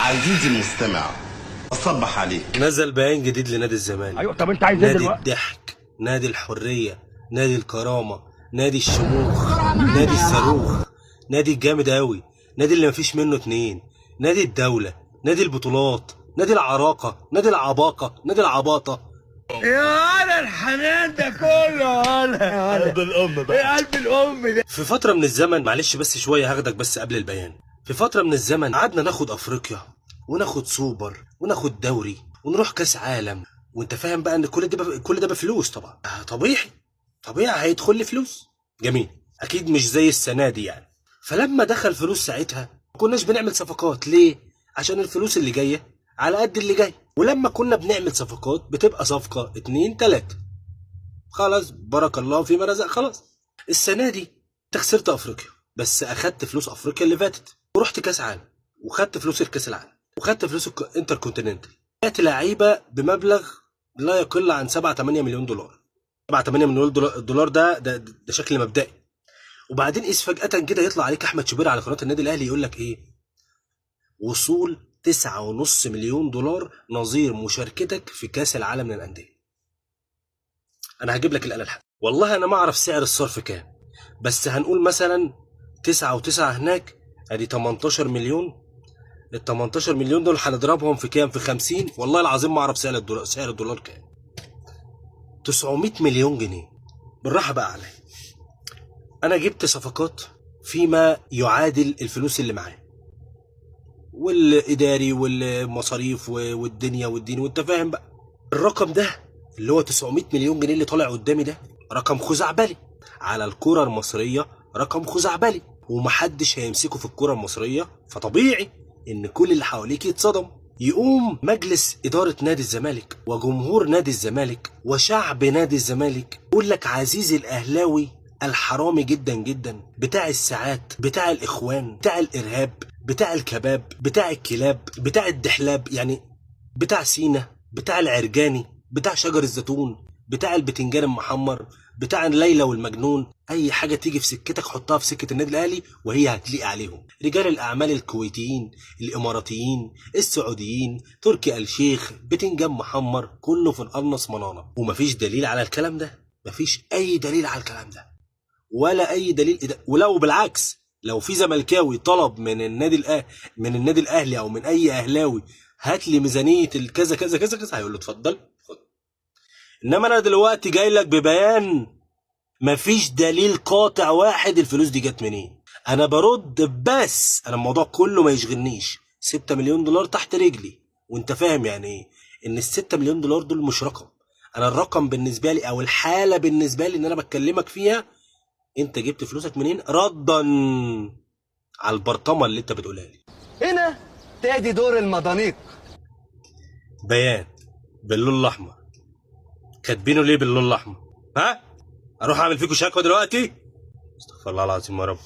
عزيزي المستمع، أصبح عليك. نزل بيان جديد لنادي الزمالك. ايوه، طب انت عايز ايه دلوقتي؟ نادي الضحك، نادي الحرية، نادي الكرامة، نادي الشموخ، نادي الصاروخ، نادي الجامد قوي، نادي اللي مفيش منه اتنين، نادي الدولة، نادي البطولات، نادي العراقة، نادي العباقة، نادي العباطة. يا انا الحنان ده كله انا قلب الأم بقى. ايه قلب الام ده؟ في فترة من الزمن، معلش بس شوية هاخدك بس قبل البيان. في فترة من الزمن قعدنا ناخد أفريقيا وناخد سوبر وناخد دوري ونروح كأس عالم، وانت فاهم بقى ان كل ده بفلوس طبعا. طبيعي هيدخل لي فلوس. جميل، اكيد مش زي السنة دي يعني. فلما دخل فلوس ساعتها ما كناش بنعمل صفقات. ليه؟ عشان الفلوس اللي جاية على قد اللي جاي. ولما كنا بنعمل صفقات بتبقى صفقة 2 3، خلاص بارك الله فيما رزق. خلاص السنة دي انت خسرت افريقيا، بس اخدت فلوس افريقيا اللي فاتت ورحت كاس عالم، وخدت فلوس الكاس العالم، وخدت فلوس الانتر كونتيننتال. بعت لعيبه بمبلغ لا يقل عن 7 8 مليون دولار. 7 8 مليون دولار ده شكل مبدئي. وبعدين قيس فجأة كده يطلع عليك احمد شوبير على قناة النادي الاهلي يقول لك ايه؟ وصول 9.5 مليون دولار نظير مشاركتك في كاس العالم للانديه. انا هجيب لك الآلة الحاسبة. والله انا ما اعرف سعر الصرف كام، بس هنقول مثلا 9 و9 هناك، ادي 18 مليون. ال 18 مليون دول هنضربهم في كام؟ في 50. والله العظيم ما اعرف سعر الدولار كام. 900 مليون جنيه. بالراحه بقى عليا. انا جبت صفقات فيما يعادل الفلوس اللي معايا، والاداري والمصاريف والدنيا والدين، وانت فاهم بقى. الرقم ده اللي هو 900 مليون جنيه اللي طالع قدامي ده رقم خزعبلي على الكرة المصرية، رقم خزعبلي، ومحدش هيمسكه في الكرة المصرية. فطبيعي ان كل اللي حواليك يتصدم. يقوم مجلس إدارة نادي الزمالك وجمهور نادي الزمالك وشعب نادي الزمالك يقول لك عزيزي الأهلاوي الحرامي جدا جدا، بتاع الساعات، بتاع الإخوان، بتاع الإرهاب، بتاع الكباب، بتاع الكلاب، بتاع الدحلاب، يعني بتاع سينا، بتاع العرجاني، بتاع شجر الزيتون، بتاع البتنجان المحمر، بتاع الليلى والمجنون. اي حاجه تيجي في سكتك حطها في سكه النادي الاهلي وهي هتليق عليهم. رجال الاعمال الكويتيين، الاماراتيين، السعوديين، تركي آل الشيخ، بتنجان محمر، كله في القنص منانه. ومفيش دليل على الكلام ده، مفيش اي دليل على الكلام ده ولا اي دليل. ولو بالعكس، لو في زملكاوي طلب من النادي الاهلي او من اي اهلاوي هات لي ميزانيه الكذا كذا كذا كذا، هيقول له اتفضل خد. انما انا دلوقتي جاي لك ببيان مفيش دليل قاطع واحد الفلوس دي جت منين. انا برد بس، انا الموضوع كله ما يشغلنيش. 6 مليون دولار تحت رجلي، وانت فاهم يعني ايه ان ال6 مليون دولار دول مش رقم. انا الرقم بالنسبه لي او الحاله بالنسبه لي ان انا بكلمك فيها انت جبت فلوسك منين، ردا على البرطمه اللي انت بتقولها لي. هنا تادي دور المضانيق. بيان باللون الاحمر. كاتبينه ليه باللون الاحمر؟ ها؟ اروح اعمل فيكم شكوى دلوقتي؟ استغفر الله العظيم يا رب.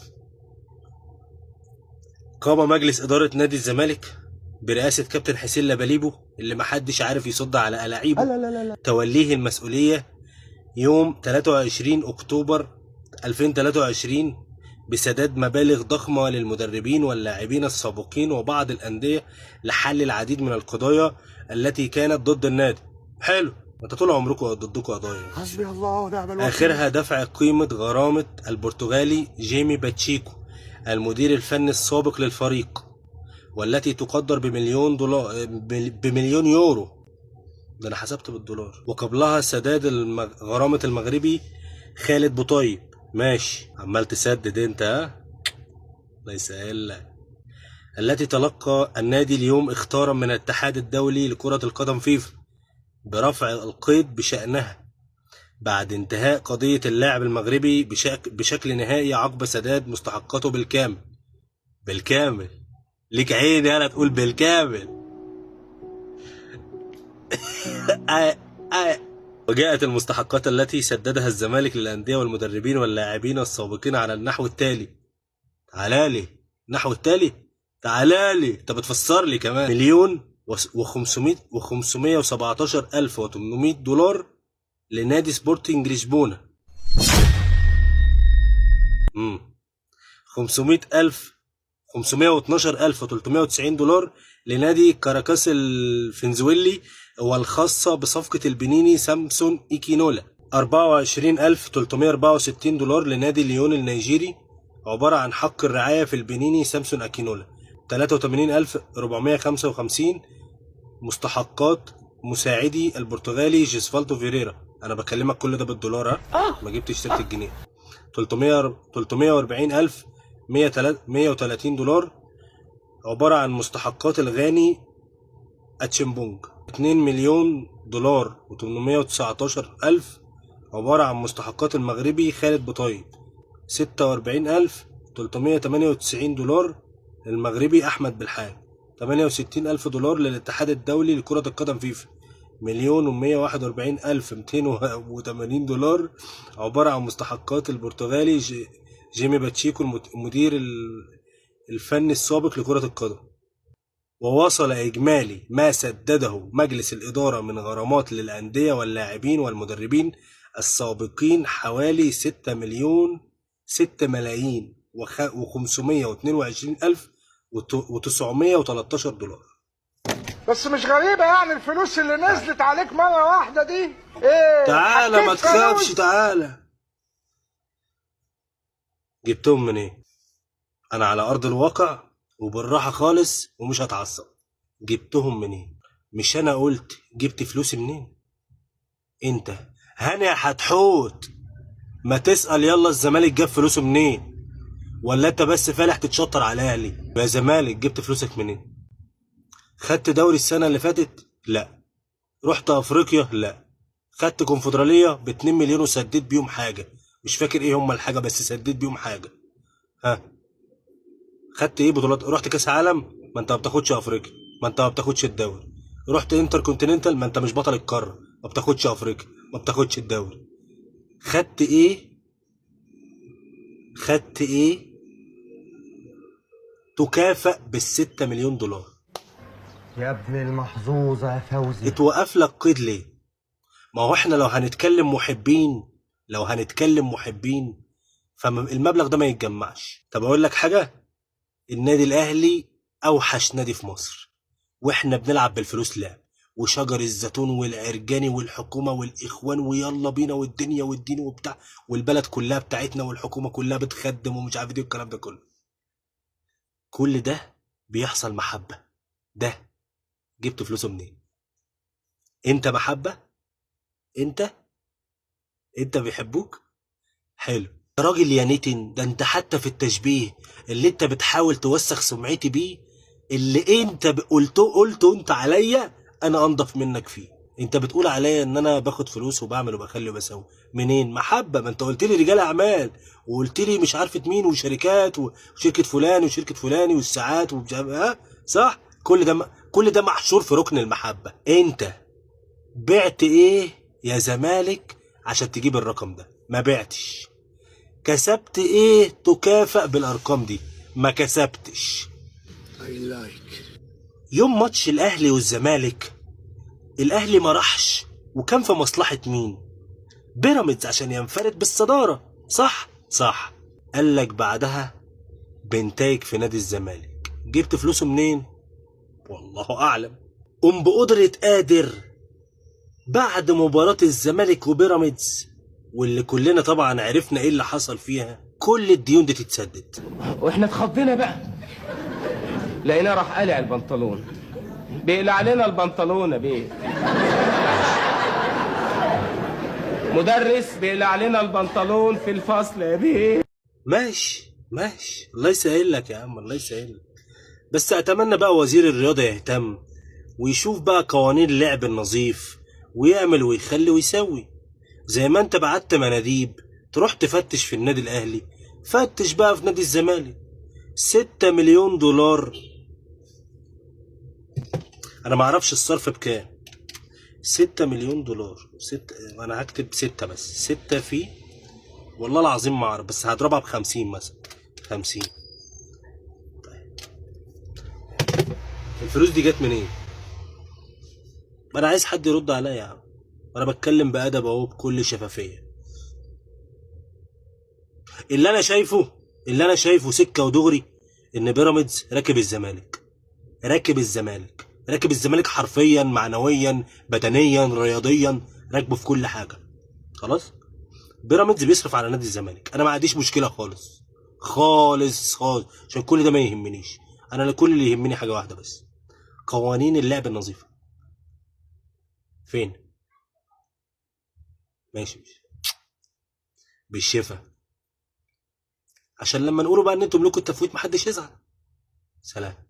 قام مجلس اداره نادي الزمالك برئاسه كابتن حسين لباليبو اللي محدش عارف يصد على الاعيبه توليه المسؤوليه يوم 23 اكتوبر 2023 بسداد مبالغ ضخمة للمدربين واللاعبين السابقين وبعض الأندية لحل العديد من القضايا التي كانت ضد النادي. حلو، انت طول عمركم ضدكم قضايا. حسبي الله ونعم الوكيل. آخرها دفع قيمة غرامة البرتغالي جيمي باتشيكو المدير الفني السابق للفريق، والتي تقدر بمليون دولار، بمليون يورو. ده أنا حسبت بالدولار. وقبلها سداد غرامة المغربي خالد بوطيب. ماشي، عمال تسدد انت، ها؟ الله يسهل لك. التي تلقى النادي اليوم اختارا من الاتحاد الدولي لكرة القدم فيفا برفع القيد بشأنها بعد انتهاء قضية اللاعب المغربي بشكل نهائي عقب سداد مستحقاته بالكامل. ليك عين يالا تقول بالكامل. وجاءت المستحقات التي سددها الزمالك للأندية والمدربين واللاعبين السابقين على النحو التالي. تعالالي النحو التالي، تعالالي انت بتفسر لي كمان. 1,517,800 دولار لنادي سبورتنج لشبونة. 512,390 دولار لنادي كاراكاس الفنزويلي والخاصة بصفقة البنيني سامسون إيكينولا. 24364 دولار لنادي ليون النيجيري، عبارة عن حق الرعاية في البنيني سامسون أكينولا. 83455 مستحقات مساعدي البرتغالي جيسفالدو فيريرا. أنا بكلمك كل ده بالدولار، ها؟ ما جبتش سيرة الجنيه. 340,130 دولار، عبارة عن مستحقات الغاني أتشمبونج. 2 مليون دولار و819 ألف، عبارة عن مستحقات المغربي خالد بوطيب. 46,398 دولار للمغربي أحمد بالحاج. 68,000 دولار للاتحاد الدولي لكرة القدم فيفا. 1,141,280 دولار، عبارة عن مستحقات البرتغالي جيمي باتشيكو المدير الفني السابق لكرة القدم. ووصل إجمالي ما سدده مجلس الإدارة من غرامات للأندية واللاعبين والمدربين السابقين حوالي 6,000,000 و522,913 دولار. بس مش غريبة يعني الفلوس اللي نزلت عليك مرة واحدة دي؟ ايه؟ تعالى ما حكيت تخافش، فلوس؟ تعالى. جبتهم من ايه؟ انا على ارض الواقع وبالراحة خالص ومش هتعصب. جبتهم من ايه؟ مش انا قلت جبت فلوسي منين؟ انت هاني هتحوت ما تسأل يلا الزمالك جاب فلوسه منين؟ ولا انت بس فالح تتشطر على اهلي؟ يا زمالك جبت فلوسك منين؟ خدت دوري السنة اللي فاتت؟ لا. رحت افريقيا؟ لا. خدت كونفدرالية ب2 مليون وسديت بيهم حاجة، مش فاكر ايه هم الحاجة بس سديت بيهم حاجة. ها؟ خدت ايه بطولات؟ رحت كاس عالم؟ ما انت ما بتاخدش افريقيا، ما انت ما بتاخدش الدوري. رحت انتر كونتيننتال؟ ما انت مش بطل القارة، ما بتاخدش افريقيا، ما بتاخدش الدوري. خدت ايه؟ خدت ايه تكافئ بال6 مليون دولار؟ يا ابن المحظوظة يا فوزي. اتوقف لك قيد ليه؟ ما هو احنا لو هنتكلم محبين فالمبلغ ده ما يتجمعش. طب اقول لك حاجة، النادي الاهلي اوحش نادي في مصر، واحنا بنلعب بالفلوس لعب، وشجر الزيتون والعرجاني والحكومة والاخوان ويلا بينا والدنيا والدين وبتاع، والبلد كلها بتاعتنا والحكومة كلها بتخدم ومش عارف ايه والكلام ده كله. كل ده بيحصل محبة. ده جبت فلوسه منين؟ انت محبة؟ انت بيحبوك؟ حلو يا راجل يا نتن، ده انت حتى في التشبيه اللي انت بتحاول توسخ سمعتي بيه، اللي انت قلته انت عليا انا انضف منك فيه. انت بتقول عليا ان انا باخد فلوس وبعمل وبخلي وبسوي منين؟ محبة. ما انت قلت لي رجال اعمال، وقلت لي مش عارفة مين وشركات وشركة فلان وشركة فلاني والساعات ومش عارف صح؟ كل ده محشور في ركن المحبة. انت بعت ايه يا زمالك عشان تجيب الرقم ده؟ ما بعتش. كسبت ايه تكافئ بالارقام دي؟ ما كسبتش. يوم ماتش الاهلي والزمالك الاهلي ما راحش، وكان في مصلحة مين؟ بيراميدز عشان ينفرد بالصدارة، صح. قالك بعدها بنتايج في نادي الزمالك. جبت فلوسه منين؟ والله اعلم. بقدرة قادر بعد مباراة الزمالك وبيراميدز، واللي كلنا طبعا عرفنا ايه اللي حصل فيها، كل الديون دي تتسدد. واحنا اتخضينا بقى، لقيناه راح قالع البنطلون، بيقلع علينا البنطلون يا بيه. مدرس بيقلع علينا البنطلون في الفصل يا بيه. ماشي الله يسهل لك يا عم، الله يسهل لك. بس اتمنى بقى وزير الرياضة يهتم ويشوف بقى قوانين اللعب النظيف، ويعمل ويخلي ويسوي. زي ما انت بعت مناديب تروح تفتش في النادي الاهلي، فتش بقى في نادي الزمالك. 6 مليون دولار، انا معرفش الصرف بكام. 6 مليون دولار، انا هكتب 6 بس، 6 فيه والله العظيم ما اعرف، بس هضربها ب50 مثلا، 50. طيب الفلوس دي جت منين؟ ما انا عايز حد يرد عليا يا عم، انا بتكلم بأدب اهو بكل شفافية. اللي انا شايفه سكة ودغري ان بيراميدز راكب الزمالك. راكب الزمالك، راكب الزمالك حرفيا معنويا بدنيا رياضيا، راكبه في كل حاجه. خلاص. بيراميدز بيصرف على نادي الزمالك، انا ما عنديش مشكله خالص خالص خالص، عشان كل ده ما يهمنيش. انا كل اللي يهمني حاجه واحده بس، قوانين اللعب النظيفه. فين؟ ماشي بالشفا، عشان لما نقولوا بقى ان انتم لكم التفويت محدش يزعل. سلام.